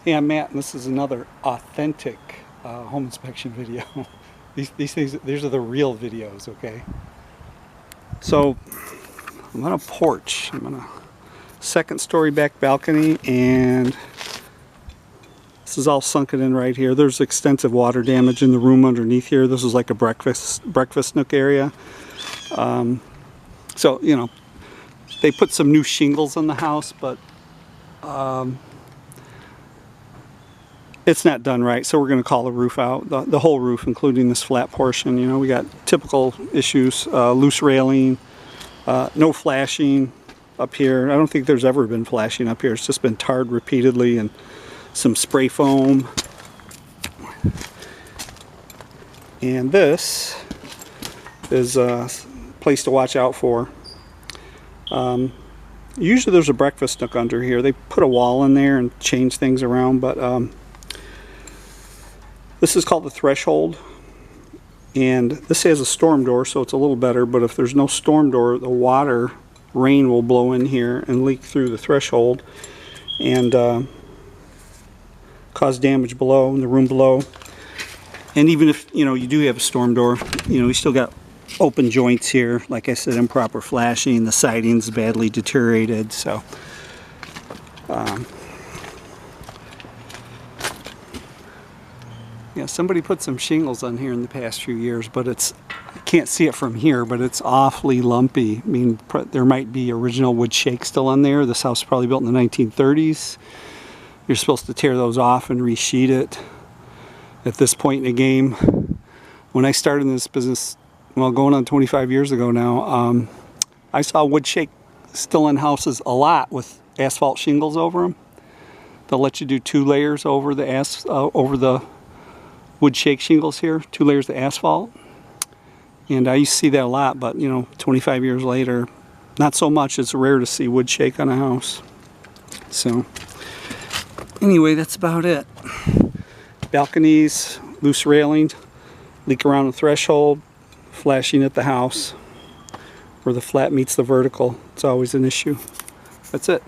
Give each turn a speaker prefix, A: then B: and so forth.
A: Hey, I'm Matt, and this is another authentic home inspection video. These things, these are the real videos, okay? So, I'm on a porch. I'm on a second story back balcony, and this is all sunken in right here. There's extensive water damage in the room underneath here. This is like a breakfast nook area. So, you know, they put some new shingles on the house, but it's not done right, so we're going to call the roof out, the whole roof, including this flat portion. You know, we got typical issues, loose railing, no flashing up here. I don't think there's ever been flashing up here. It's just been tarred repeatedly, and some spray foam. And this is a place to watch out for. Usually there's a breakfast nook under here. They put a wall in there and change things around, but this is called the threshold, and this has a storm door, so it's a little better. But if there's no storm door, the rain will blow in here and leak through the threshold and cause damage below, in the room below. And even if, you know, you do have a storm door, you know, you still got open joints here. Like I said, improper flashing, the siding's badly deteriorated, so yeah, somebody put some shingles on here in the past few years, but I can't see it from here, but it's awfully lumpy. I mean, there might be original wood shake still on there. This house was probably built in the 1930s. You're supposed to tear those off and resheet it. At this point in the game, when I started in this business, well, going on 25 years ago now, I saw wood shake still in houses a lot with asphalt shingles over them. They'll let you do 2 layers over the wood shake shingles here, 2 layers of asphalt. And I used to see that a lot, but you know, 25 years later, not so much. It's rare to see wood shake on a house. So anyway, that's about it. Balconies, loose railing, leak around the threshold, flashing at the house where the flat meets the vertical. It's always an issue. That's it.